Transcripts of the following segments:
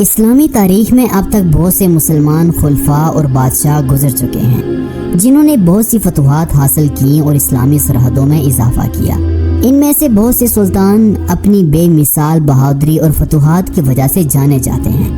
اسلامی تاریخ میں اب تک بہت سے مسلمان خلفاء اور بادشاہ گزر چکے ہیں جنہوں نے بہت سی فتوحات حاصل کی اور اسلامی سرحدوں میں اضافہ کیا۔ ان میں سے بہت سے سلطان اپنی بے مثال بہادری اور فتوحات کی وجہ سے جانے جاتے ہیں،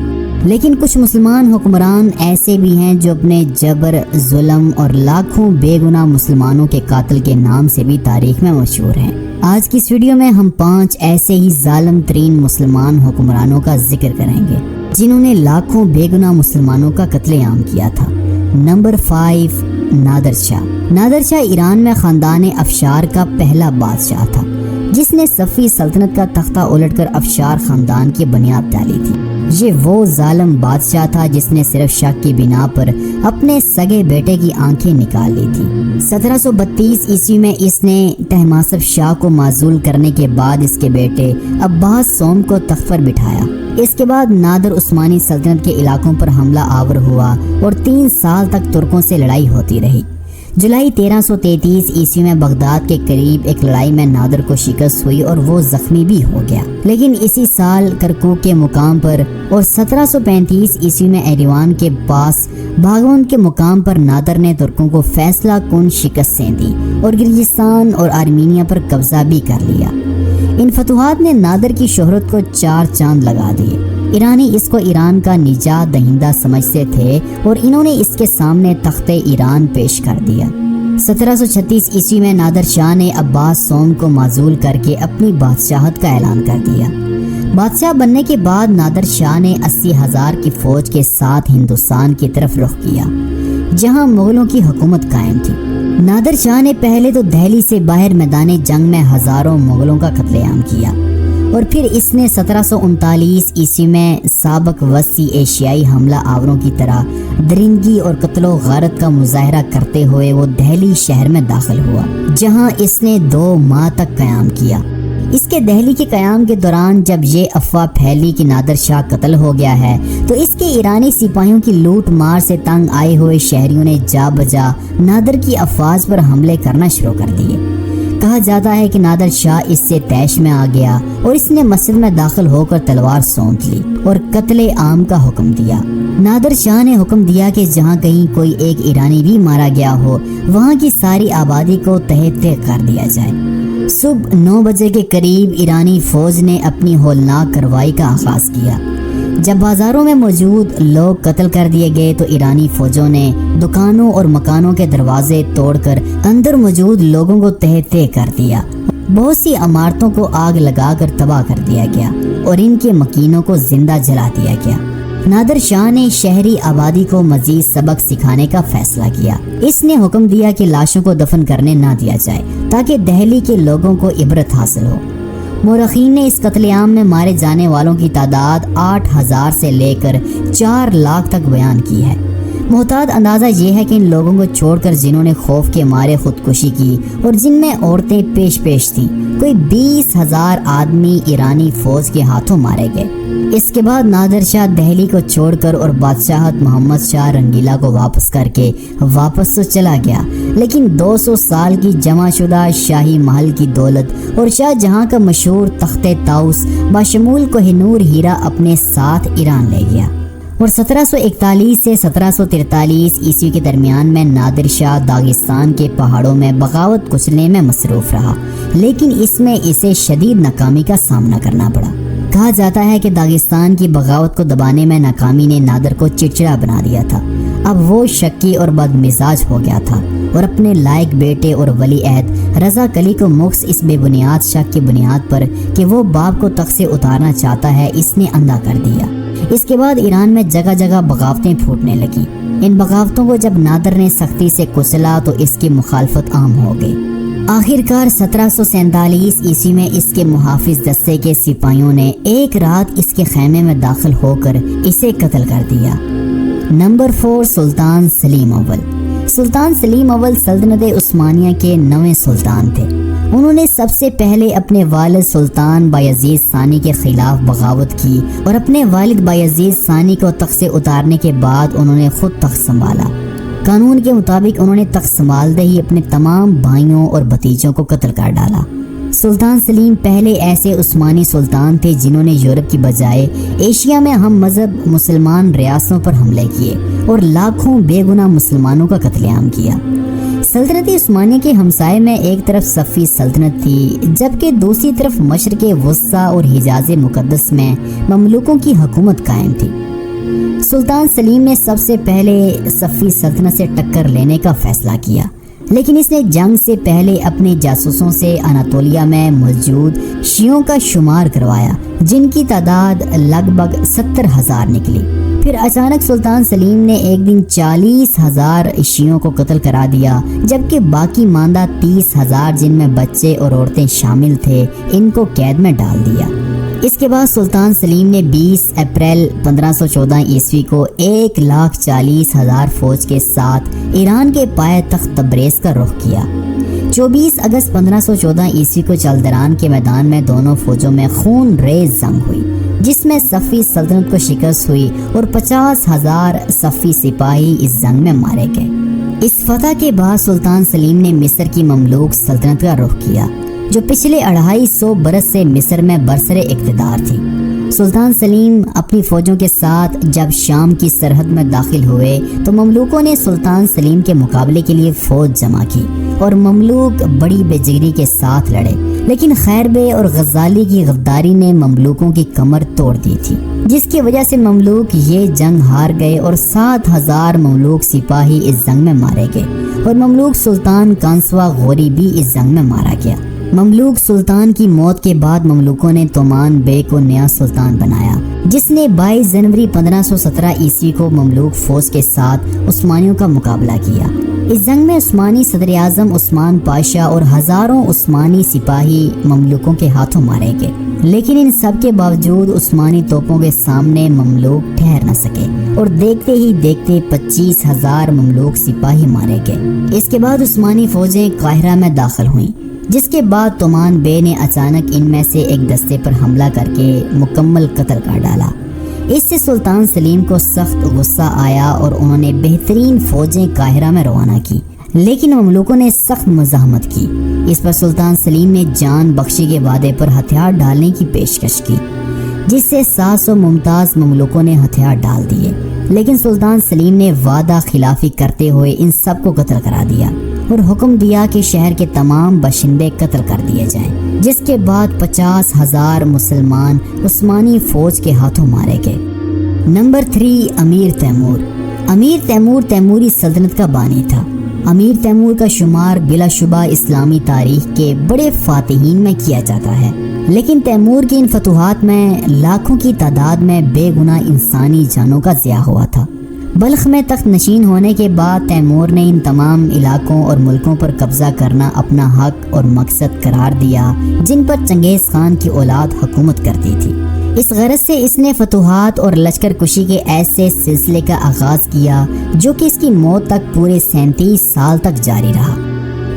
لیکن کچھ مسلمان حکمران ایسے بھی ہیں جو اپنے جبر، ظلم اور لاکھوں بے گناہ مسلمانوں کے قاتل کے نام سے بھی تاریخ میں مشہور ہیں۔ آج کی اس ویڈیو میں ہم 5 ایسے ہی ظالم ترین مسلمان حکمرانوں کا ذکر کریں گے جنہوں نے لاکھوں بے گناہ مسلمانوں کا قتل عام کیا تھا۔ نمبر 5، نادر شاہ۔ نادر شاہ ایران میں خاندان افشار کا پہلا بادشاہ تھا جس نے صفوی سلطنت کا تختہ الٹ کر افشار خاندان کی بنیاد ڈالی تھی۔ یہ وہ ظالم بادشاہ تھا جس نے صرف شک کی بنا پر اپنے سگے بیٹے کی آنکھیں نکال لی تھی۔ 1732 عیسوی میں اس نے طہماسپ شاہ کو معزول کرنے کے بعد اس کے بیٹے عباس سوم کو تخت پر بٹھایا۔ اس کے بعد نادر عثمانی سلطنت کے علاقوں پر حملہ آور ہوا اور 3 سال تک ترکوں سے لڑائی ہوتی رہی۔ جولائی 1333 عیسوی میں بغداد کے قریب ایک لڑائی میں نادر کو شکست ہوئی اور وہ زخمی بھی ہو گیا، لیکن اسی سال کرکوک کے مقام پر اور 1735 عیسوی میں ایریوان کے پاس بھاگون کے مقام پر نادر نے ترکوں کو فیصلہ کن شکستیں دی اور گرجستان اور آرمینیا پر قبضہ بھی کر لیا۔ ان فتوحات نے نادر کی شہرت کو 4 چاند لگا دیے۔ ایرانی اس کو ایران کا نجات دہندہ سمجھتے تھے اور انہوں نے اس کے سامنے تخت ایران پیش کر دیا۔ 1736 عیسوی میں نادر شاہ نے عباس سوم کو معزول کر کے اپنی بادشاہت کا اعلان کر دیا۔ بادشاہ بننے کے بعد نادر شاہ نے 80,000 کی فوج کے ساتھ ہندوستان کی طرف رخ کیا جہاں مغلوں کی حکومت قائم تھی۔ نادر شاہ نے پہلے تو دہلی سے باہر میدان جنگ میں ہزاروں مغلوں کا قتل عام کیا اور پھر اس نے 1739 عیسوی میں سابق وسطی ایشیائی حملہ آوروں کی طرح درندگی اور قتل و غارت کا مظاہرہ کرتے ہوئے وہ دہلی شہر میں داخل ہوا جہاں اس نے 2 ماہ تک قیام کیا۔ اس کے دہلی کے قیام کے دوران جب یہ افواہ پھیلی کہ نادر شاہ قتل ہو گیا ہے تو اس کے ایرانی سپاہیوں کی لوٹ مار سے تنگ آئے ہوئے شہریوں نے جا بجا نادر کی افواج پر حملے کرنا شروع کر دیے۔ کہا جاتا ہے کہ نادر شاہ اس سے طیش میں آ گیا اور اس نے مسجد میں داخل ہو کر تلوار سونت لی اور قتل عام کا حکم دیا۔ نادر شاہ نے حکم دیا کہ جہاں کہیں کوئی ایک ایرانی بھی مارا گیا ہو وہاں کی ساری آبادی کو تہہ تہہ کر دیا جائے۔ صبح 9 بجے کے قریب ایرانی فوج نے اپنی ہولناک کارروائی کا آغاز کیا۔ جب بازاروں میں موجود لوگ قتل کر دیے گئے تو ایرانی فوجوں نے دکانوں اور مکانوں کے دروازے توڑ کر اندر موجود لوگوں کو تہہ تہہ کر دیا۔ بہت سی عمارتوں کو آگ لگا کر تباہ کر دیا گیا اور ان کے مکینوں کو زندہ جلا دیا گیا۔ نادر شاہ نے شہری آبادی کو مزید سبق سکھانے کا فیصلہ کیا۔ اس نے حکم دیا کہ لاشوں کو دفن کرنے نہ دیا جائے تاکہ دہلی کے لوگوں کو عبرت حاصل ہو۔ مورخین نے اس قتل عام میں مارے جانے والوں کی تعداد 8,000 سے لے کر 4 لاکھ تک بیان کی ہے۔ محتاط اندازہ یہ ہے کہ ان لوگوں کو چھوڑ کر جنہوں نے خوف کے مارے خودکشی کی اور جن میں عورتیں پیش تھیں، کوئی 20,000 آدمی ایرانی فوج کے ہاتھوں مارے گئے۔ اس کے بعد نادر شاہ دہلی کو چھوڑ کر اور بادشاہت محمد شاہ رنگیلا کو واپس کر کے واپس تو چلا گیا، لیکن 200 سال کی جمع شدہ شاہی محل کی دولت اور شاہ جہاں کا مشہور تخت طاؤس باشمول کوہ نور ہیرا اپنے ساتھ ایران لے گیا۔ اور 1741 سے 1743 عیسوی کے درمیان میں نادر شاہ داغستان کے پہاڑوں میں بغاوت کچلنے میں مصروف رہا، لیکن اس میں اسے شدید ناکامی کا سامنا کرنا پڑا۔ کہا جاتا ہے کہ داغستان کی بغاوت کو دبانے میں ناکامی نے نادر کو چڑچڑا بنا دیا تھا۔ اب وہ شکی اور بد مزاج ہو گیا تھا اور اپنے لائق بیٹے اور ولی عہد رضا کلی کو مخص اس بے بنیاد شک کی بنیاد پر کہ وہ باپ کو تخت سے اتارنا چاہتا ہے اس نے اندھا کر دیا۔ اس کے بعد ایران میں جگہ جگہ بغاوتیں پھوٹنے لگیں۔ ان بغاوتوں کو جب نادر نے سختی سے کچلا تو اس کی مخالفت عام ہو گئی۔ آخر کار 1747 عیسوی میں اس کے محافظ دستے کے سپاہیوں نے ایک رات اس کے خیمے میں داخل ہو کر اسے قتل کر دیا۔ نمبر 4، سلطان سلیم اول۔ سلطان سلیم اول سلطنت عثمانیہ کے 9ویں سلطان تھے۔ انہوں نے سب سے پہلے اپنے والد سلطان بایزید ثانی کے خلاف بغاوت کی اور اپنے والد بایزید ثانی کو تخت سے اتارنے کے بعد انہوں نے خود تخت سنبھالا۔ قانون کے مطابق انہوں نے تخت سنبھالتے ہی اپنے تمام بھائیوں اور بھتیجوں کو قتل کر ڈالا۔ سلطان سلیم پہلے ایسے عثمانی سلطان تھے جنہوں نے یورپ کی بجائے ایشیا میں ہم مذہب مسلمان ریاستوں پر حملے کیے اور لاکھوں بے گناہ مسلمانوں کا قتل عام کیا۔ سلطنت عثمانیہ کے ہمسائے میں ایک طرف صفوی سلطنت تھی، جبکہ دوسری طرف مشرق وسطیٰ اور حجاز مقدس میں مملوکوں کی حکومت قائم تھی۔ سلطان سلیم نے سب سے پہلے صفوی سلطنت سے ٹکر لینے کا فیصلہ کیا، لیکن اس نے جنگ سے پہلے اپنے جاسوسوں سے اناطولیہ میں موجود شیعوں کا شمار کروایا، جن کی تعداد لگ بھگ 70,000 نکلی۔ پھر اچانک سلطان سلیم نے ایک دن 40,000 شیعوں کو قتل کرا دیا، جبکہ باقی ماندہ 30,000 جن میں بچے اور عورتیں شامل تھے ان کو قید میں ڈال دیا۔ اس کے بعد سلطان سلیم نے 20 اپریل 1514 عیسوی کو 1,40,000 فوج کے ساتھ ایران کے پائے تخت تبریز کا رخ کیا۔ 24 اگست 1514 عیسوی کو چلدران کے میدان میں دونوں فوجوں میں خون ریز جنگ ہوئی، جس میں صفوی سلطنت کو شکست ہوئی اور 50,000 صفوی سپاہی اس جنگ میں مارے گئے۔ اس فتح کے بعد سلطان سلیم نے مصر کی مملوک سلطنت کا رخ کیا، جو پچھلے 250 برس سے مصر میں برسر اقتدار تھی۔ سلطان سلیم اپنی فوجوں کے ساتھ جب شام کی سرحد میں داخل ہوئے تو مملوکوں نے سلطان سلیم کے مقابلے کے لیے فوج جمع کی اور مملوک بڑی بے جگری کے ساتھ لڑے، لیکن خیر بے اور غزالی کی غداری نے مملوکوں کی کمر توڑ دی تھی، جس کی وجہ سے مملوک یہ جنگ ہار گئے اور 7,000 مملوک سپاہی اس جنگ میں مارے گئے اور مملوک سلطان کانسوا غوری بھی اس جنگ میں مارا گیا۔ مملوک سلطان کی موت کے بعد مملوکوں نے تومان بے کو نیا سلطان بنایا، جس نے 22 جنوری 1517 عیسوی کو مملوک فوج کے ساتھ عثمانیوں کا مقابلہ کیا۔ اس جنگ میں عثمانی صدر اعظم عثمان پاشا اور ہزاروں عثمانی سپاہی مملوکوں کے ہاتھوں مارے گئے، لیکن ان سب کے باوجود عثمانی توپوں کے سامنے مملوک ٹھہر نہ سکے اور دیکھتے ہی دیکھتے 25,000 مملوک سپاہی مارے گئے۔ اس کے بعد عثمانی فوجیں قاہرہ میں داخل ہوئیں، جس کے بعد تومان بے نے اچانک ان میں سے ایک دستے پر حملہ کر کے مکمل قتل کر ڈالا۔ اس سے سلطان سلیم کو سخت غصہ آیا اور انہوں نے بہترین فوجیں قاہرہ میں روانہ کی، لیکن مملوکوں نے سخت مزاحمت کی۔ اس پر سلطان سلیم نے جان بخشی کے وعدے پر ہتھیار ڈالنے کی پیشکش کی، جس سے 700 ممتاز مملوکوں نے ہتھیار ڈال دیے، لیکن سلطان سلیم نے وعدہ خلافی کرتے ہوئے ان سب کو قتل کرا دیا اور حکم دیا کہ شہر کے تمام باشندے قتل کر دیے جائیں، جس کے بعد 50,000 مسلمان عثمانی فوج کے ہاتھوں مارے گئے۔ نمبر 3، امیر تیمور۔ امیر تیمور تیموری سلطنت کا بانی تھا۔ امیر تیمور کا شمار بلا شبہ اسلامی تاریخ کے بڑے فاتحین میں کیا جاتا ہے، لیکن تیمور کی ان فتوحات میں لاکھوں کی تعداد میں بے گناہ انسانی جانوں کا ضیاع ہوا تھا۔ بلخ میں تخت نشین ہونے کے بعد تیمور نے ان تمام علاقوں اور ملکوں پر قبضہ کرنا اپنا حق اور مقصد قرار دیا جن پر چنگیز خان کی اولاد حکومت کرتی تھی۔ اس غرض سے اس نے فتوحات اور لشکر کشی کے ایسے سلسلے کا آغاز کیا جو کہ اس کی موت تک پورے 37 سال تک جاری رہا۔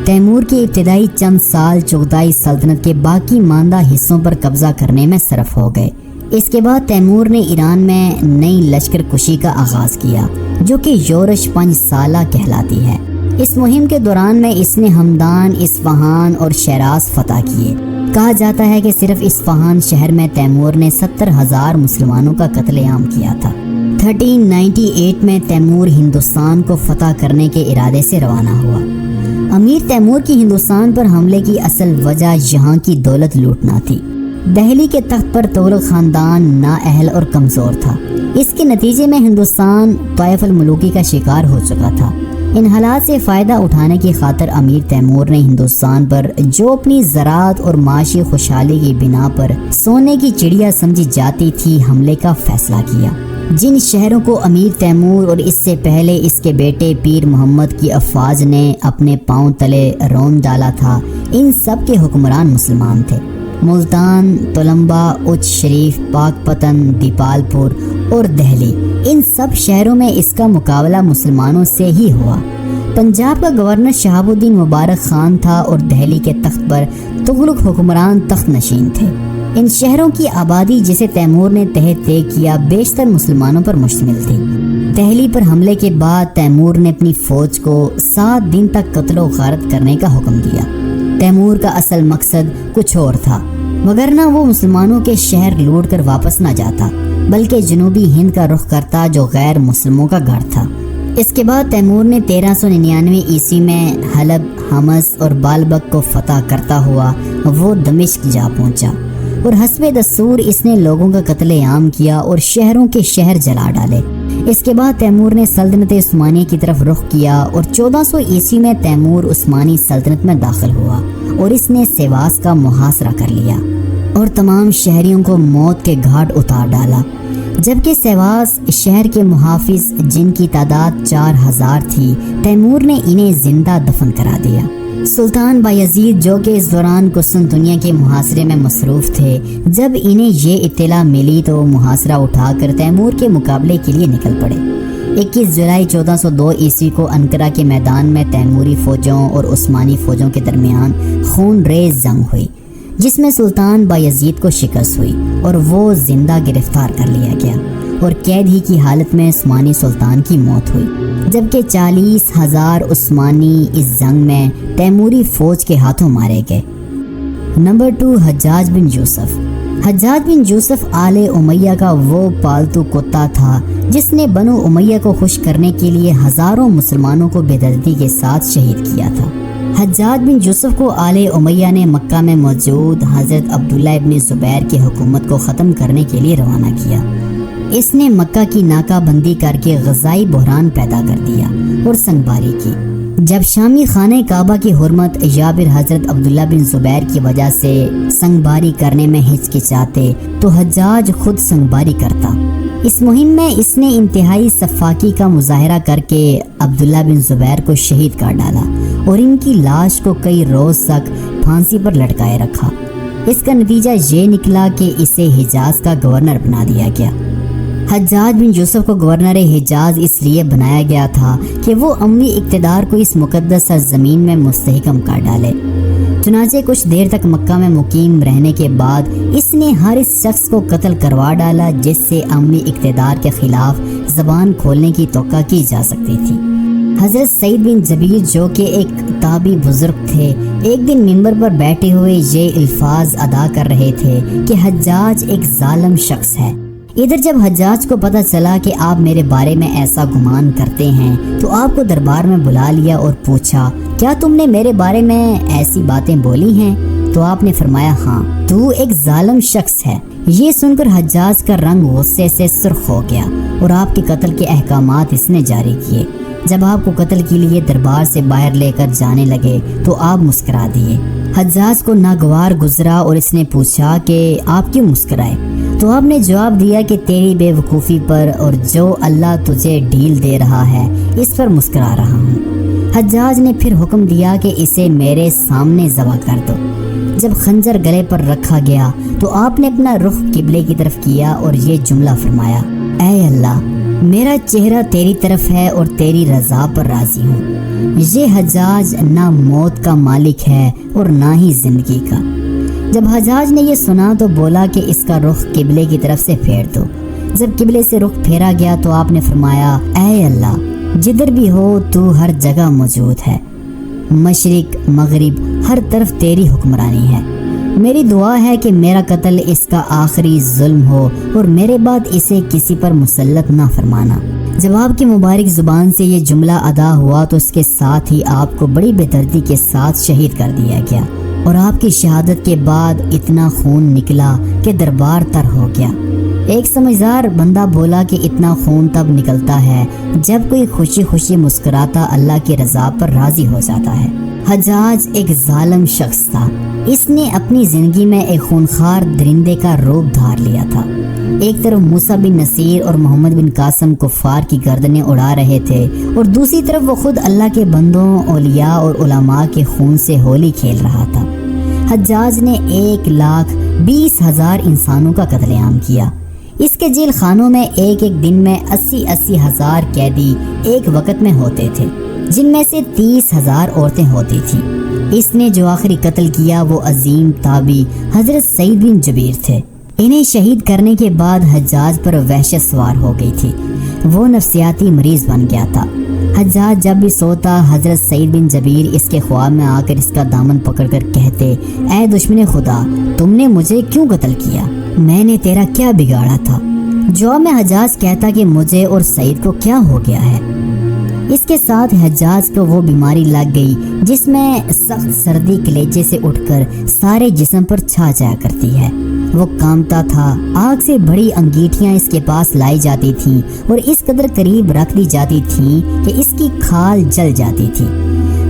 تیمور کے ابتدائی چند سال چغتائی سلطنت کے باقی ماندہ حصوں پر قبضہ کرنے میں صرف ہو گئے۔ اس کے بعد تیمور نے ایران میں نئی لشکر کشی کا آغاز کیا جو کہ یورش 5 سالہ کہلاتی ہے۔ اس مہم کے دوران میں اس نے ہمدان، اصفہان اور شیراز فتح کیے۔ کہا جاتا ہے کہ صرف اصفہان شہر میں تیمور نے 70,000 مسلمانوں کا قتل عام کیا تھا۔ 1398 میں تیمور ہندوستان کو فتح کرنے کے ارادے سے روانہ ہوا۔ امیر تیمور کی ہندوستان پر حملے کی اصل وجہ یہاں کی دولت لوٹنا تھی۔ دہلی کے تخت پر تغلق خاندان نااہل اور کمزور تھا۔ اس کے نتیجے میں ہندوستان طائف الملوکی کا شکار ہو چکا تھا۔ ان حالات سے فائدہ اٹھانے کی خاطر امیر تیمور نے ہندوستان پر جو اپنی زراعت اور معاشی خوشحالی کی بنا پر سونے کی چڑیا سمجھی جاتی تھی حملے کا فیصلہ کیا۔ جن شہروں کو امیر تیمور اور اس سے پہلے اس کے بیٹے پیر محمد کی افواج نے اپنے پاؤں تلے رون ڈالا تھا، ان سب کے حکمران مسلمان تھے۔ ملتان، تلمبا، اچ شریف، پاک پتن، دیپال پور اور دہلی، ان سب شہروں میں اس کا مقابلہ مسلمانوں سے ہی ہوا۔ پنجاب کا گورنر شہاب الدین مبارک خان تھا اور دہلی کے تخت پر تغلق حکمران تخت نشین تھے۔ ان شہروں کی آبادی جسے تیمور نے تحت طے کیا بیشتر مسلمانوں پر مشتمل تھی۔ دہلی پر حملے کے بعد تیمور نے اپنی فوج کو 7 دن تک قتل و غارت کرنے کا حکم دیا۔ تیمور کا اصل مقصد کچھ اور تھا، وگرنہ وہ مسلمانوں کے شہر لوٹ کر واپس نہ جاتا، بلکہ جنوبی ہند کا رخ کرتا جو غیر مسلموں کا گھر تھا۔ اس کے بعد تیمور نے 1399 عیسوی میں حلب، حمص اور بالبک کو فتح کرتا ہوا وہ دمشق جا پہنچا، اور حسب دستور اس نے لوگوں کا قتل عام کیا اور شہروں کے شہر جلا ڈالے۔ اس کے بعد تیمور نے سلطنت عثمانیہ کی طرف رخ کیا، اور 1400 عیسوی میں تیمور عثمانی سلطنت میں داخل ہوا اور اس نے سیواس کا محاصرہ کر لیا اور تمام شہریوں کو موت کے گھاٹ اتار ڈالا، جبکہ سیواس شہر کے محافظ جن کی تعداد 4000 تھی، تیمور نے انہیں زندہ دفن کرا دیا۔ سلطان بایزید جو کہ اس دوران قسطنطنیہ کے محاصرے میں مصروف تھے، جب انہیں یہ اطلاع ملی تو محاصرہ اٹھا کر تیمور کے مقابلے کے لیے نکل پڑے۔ 21 جولائی 1402 عیسوی کو انقرہ کے میدان میں تیموری فوجوں اور عثمانی فوجوں کے درمیان خون ریز جنگ ہوئی، جس میں سلطان بایزید کو شکست ہوئی اور وہ زندہ گرفتار کر لیا گیا، اور قید ہی کی حالت میں عثمانی سلطان کی موت ہوئی، جبکہ 40,000 عثمانی اس جنگ میں تیموری فوج کے ہاتھوں مارے گئے۔ نمبر 2، حجاج بن یوسف۔ حجاج بن یوسف آل امیہ کا وہ پالتو کتا تھا جس نے بنو امیہ کو خوش کرنے کے لیے ہزاروں مسلمانوں کو بے دردی کے ساتھ شہید کیا تھا۔ حجاج بن یوسف کو آل امیہ نے مکہ میں موجود حضرت عبداللہ ابن زبیر کی حکومت کو ختم کرنے کے لیے روانہ کیا۔ اس نے مکہ کی ناکہ بندی کر کے غذائی بحران پیدا کر دیا اور سنگباری کی۔ جب شامی خانہ کعبہ کی حرمت یا پھر حضرت عبداللہ بن زبیر کی وجہ سے سنگباری کرنے میں ہچکچاتے تو حجاج خود سنگباری کرتا۔ اس مہم میں اس نے انتہائی سفاکی کا مظاہرہ کر کے عبداللہ بن زبیر کو شہید کر ڈالا اور ان کی لاش کو کئی روز تک پھانسی پر لٹکائے رکھا۔ اس کا نتیجہ یہ نکلا کہ اسے حجاز کا گورنر بنا دیا گیا۔ حجاج بن یوسف کو گورنر حجاز اس لیے بنایا گیا تھا کہ وہ اموی اقتدار کو اس مقدس سرزمین میں مستحکم کر ڈالے۔ چنانچہ کچھ دیر تک مکہ میں مقیم رہنے کے بعد اس نے ہر اس شخص کو قتل کروا ڈالا جس سے اموی اقتدار کے خلاف زبان کھولنے کی توقع کی جا سکتی تھی۔ حضرت سعید بن جبیر جو کہ ایک تابعی بزرگ تھے، ایک دن منبر پر بیٹھے ہوئے یہ الفاظ ادا کر رہے تھے کہ حجاج ایک ظالم شخص ہے۔ ادھر جب حجاج کو پتہ چلا کہ آپ میرے بارے میں ایسا گمان کرتے ہیں تو آپ کو دربار میں بلا لیا اور پوچھا، کیا تم نے میرے بارے میں ایسی باتیں بولی ہیں؟ تو آپ نے فرمایا، ہاں، تو ایک ظالم شخص ہے۔ یہ سن کر حجاج کا رنگ غصے سے سرخ ہو گیا اور آپ کے قتل کے احکامات اس نے جاری کیے۔ جب آپ کو قتل کے لیے دربار سے باہر لے کر جانے لگے تو آپ مسکرا دیے۔ حجاج کو ناگوار گزرا اور اس نے پوچھا کہ آپ کیوں مسکرائے؟ تو آپ نے جواب دیا کہ تیری بے وقوفی پر اور جو اللہ تجھے ڈھیل دے رہا ہے اس پر مسکرا رہا ہوں۔ حجاج نے پھر حکم دیا کہ اسے میرے سامنے ذبح کر دو۔ جب خنجر گلے پر رکھا گیا تو آپ نے اپنا رخ قبلے کی طرف کیا اور یہ جملہ فرمایا، اے اللہ، میرا چہرہ تیری طرف ہے اور تیری رضا پر راضی ہوں۔ یہ حجاج نہ موت کا مالک ہے اور نہ ہی زندگی کا۔ جب حجاج نے یہ سنا تو بولا کہ اس کا رخ قبلے کی طرف سے پھیر دو۔ جب قبلے سے رخ پھیرا گیا تو آپ نے فرمایا، اے اللہ، جدھر بھی ہو تو ہر جگہ موجود ہے، مشرق مغرب ہر طرف تیری حکمرانی ہے۔ میری دعا ہے کہ میرا قتل اس کا آخری ظلم ہو اور میرے بعد اسے کسی پر مسلط نہ فرمانا۔ جب آپ کی مبارک زبان سے یہ جملہ ادا ہوا تو اس کے ساتھ ہی آپ کو بڑی بے دردی کے ساتھ شہید کر دیا گیا، اور آپ کی شہادت کے بعد اتنا خون نکلا کہ دربار تر ہو گیا۔ ایک سمجھدار بندہ بولا کہ اتنا خون تب نکلتا ہے جب کوئی خوشی خوشی مسکراتا اللہ کی رضا پر راضی ہو جاتا ہے۔ حجاج ایک ظالم شخص تھا۔ اس نے اپنی زندگی میں ایک خونخوار درندے کا روپ دھار لیا تھا۔ ایک طرف موسیٰ بن نصیر اور محمد بن قاسم کفار کی گردنیں اڑا رہے تھے اور دوسری طرف وہ خود اللہ کے بندوں، اولیاء اور علماء کے خون سے ہولی کھیل رہا تھا۔ حجاج نے 1,20,000 انسانوں کا قتل عام کیا۔ اس کے جیل خانوں میں ایک دن میں 80,000 ہزار قیدی ایک وقت میں ہوتے تھے، جن میں سے 30,000 عورتیں ہوتی تھیں۔ اس نے جو آخری قتل کیا وہ عظیم تابعی حضرت سعید بن جبیر تھے۔ انہیں شہید کرنے کے بعد حجاج پر وحشت سوار ہو گئی تھی۔ وہ نفسیاتی مریض بن گیا تھا۔ حجاج جب بھی سوتا حضرت سعید بن جبیر اس کے خواب میں آ کر اس کا دامن پکڑ کر کہتے، اے دشمن خدا، تم نے مجھے کیوں قتل کیا؟ میں نے تیرا کیا بگاڑا تھا؟ جواب میں حجاج کہتا کہ مجھے اور سعید کو کیا ہو گیا ہے۔ اس کے ساتھ حجاج کو وہ بیماری لگ گئی جس میں سخت سردی کلیجے سے اٹھ کر سارے جسم پر چھا جایا کرتی ہے۔ وہ کامتا تھا، آگ سے بڑی انگیٹھیاں اس کے پاس لائی جاتی تھیں اور اس قدر قریب رکھ دی جاتی تھیں کہ اس کی کھال جل جاتی تھی،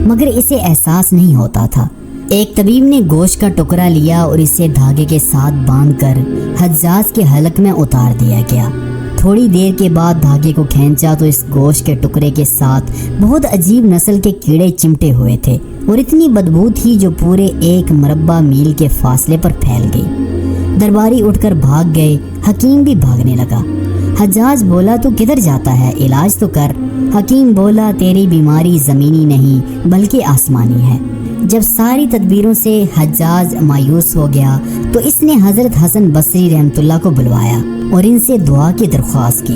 مگر اسے احساس نہیں ہوتا تھا۔ ایک طبیب نے گوشت کا ٹکڑا لیا اور اسے دھاگے کے ساتھ باندھ کر حجاج کے حلق میں اتار دیا گیا۔ تھوڑی دیر کے بعد دھاگے کو کھینچا تو اس گوشت کے ٹکڑے کے ساتھ بہت عجیب نسل کے کیڑے چمٹے ہوئے تھے اور اتنی بدبو تھی جو پورے 1 مربع میل کے فاصلے پر پھیل گئی۔ درباری اٹھ کر بھاگ گئے، حکیم بھی بھاگنے لگا۔ حجاج بولا، تو کدھر جاتا ہے؟ علاج تو کر۔ حکیم بولا، تیری بیماری زمینی نہیں بلکہ آسمانی ہے۔ جب ساری تدبیروں سے حجاج مایوس ہو گیا تو اس نے حضرت حسن بصری رحمۃ اللہ کو بلوایا اور ان سے دعا کی درخواست کی۔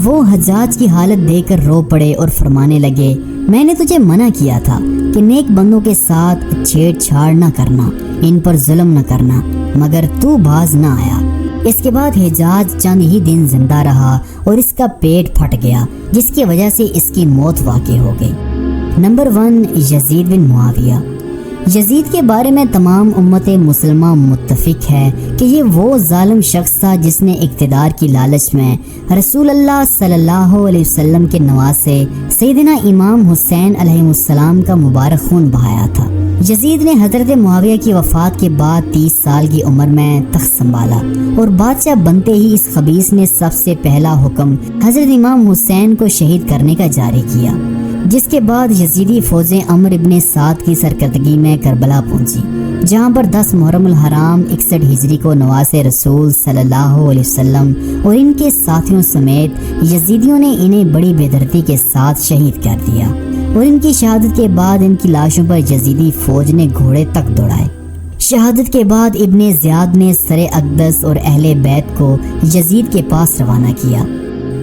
وہ حجاج کی حالت دیکھ کر رو پڑے اور فرمانے لگے، میں نے تجھے منع کیا تھا کہ نیک بندوں کے ساتھ چھیڑ چھاڑ نہ کرنا، ان پر ظلم نہ کرنا، مگر تو باز نہ آیا۔ اس کے بعد حجاج چند ہی دن زندہ رہا اور اس کا پیٹ پھٹ گیا، جس کی وجہ سے اس کی موت واقع ہو گئی۔ نمبر 1، یزید بن معاویہ۔ یزید کے بارے میں تمام امت مسلمہ متفق ہے کہ یہ وہ ظالم شخص تھا جس نے اقتدار کی لالچ میں رسول اللہ صلی اللہ علیہ وسلم کے نواسے سیدنا امام حسین علیہ السلام کا مبارک خون بہایا تھا۔ یزید نے حضرت معاویہ کی وفات کے بعد 30 سال کی عمر میں تخت سنبھالا اور بادشاہ بنتے ہی اس خبیث نے سب سے پہلا حکم حضرت امام حسین کو شہید کرنے کا جاری کیا، جس کے بعد یزیدی فوجیں عمرو ابن سعد کی سرکردگی میں کربلا پہنچی، جہاں پر 10 محرم الحرام 61 ہجری کو نواسے رسول صلی اللہ علیہ وسلم اور ان کے ساتھیوں سمیت یزیدیوں نے انہیں بڑی بے دردی کے ساتھ شہید کر دیا، اور ان کی شہادت کے بعد ان کی لاشوں پر یزیدی فوج نے گھوڑے تک دوڑائے۔ شہادت کے بعد ابن زیاد نے سر اقدس اور اہل بیت کو یزید کے پاس روانہ کیا۔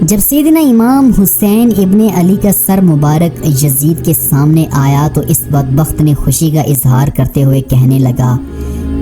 جب سیدنا امام حسین ابن علی کا سر مبارک یزید کے سامنے آیا تو اس بدبخت نے خوشی کا اظہار کرتے ہوئے کہنے لگا،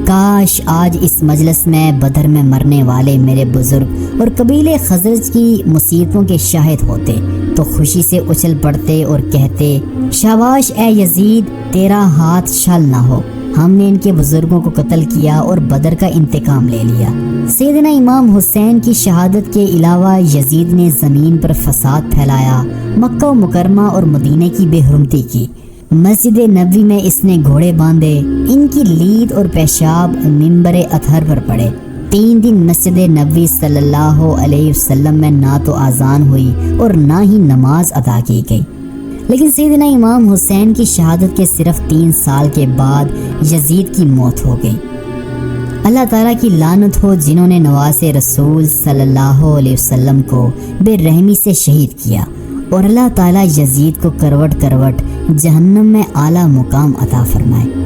کاش آج اس مجلس میں بدر میں مرنے والے میرے بزرگ اور قبیلے خزرج کی مصیبتوں کے شاہد ہوتے تو خوشی سے اچھل پڑتے اور کہتے، شاباش اے یزید، تیرا ہاتھ شل نہ ہو، ہم نے ان کے بزرگوں کو قتل کیا اور بدر کا انتقام لے لیا۔ سیدنا امام حسین کی شہادت کے علاوہ یزید نے زمین پر فساد پھیلایا، مکہ و مکرمہ اور مدینہ کی بے حرمتی کی۔ مسجد نبوی میں اس نے گھوڑے باندھے، ان کی لید اور پیشاب منبر اطہر پر پڑے۔ 3 دن مسجد نبوی صلی اللہ علیہ وسلم میں نہ تو اذان ہوئی اور نہ ہی نماز ادا کی گئی۔ لیکن سیدنا امام حسین کی شہادت کے صرف 3 سال کے بعد یزید کی موت ہو گئی۔ اللہ تعالیٰ کی لعنت ہو جنہوں نے نواسے رسول صلی اللہ علیہ وسلم کو بے رحمی سے شہید کیا، اور اللہ تعالیٰ یزید کو کروٹ کروٹ جہنم میں اعلیٰ مقام عطا فرمائے۔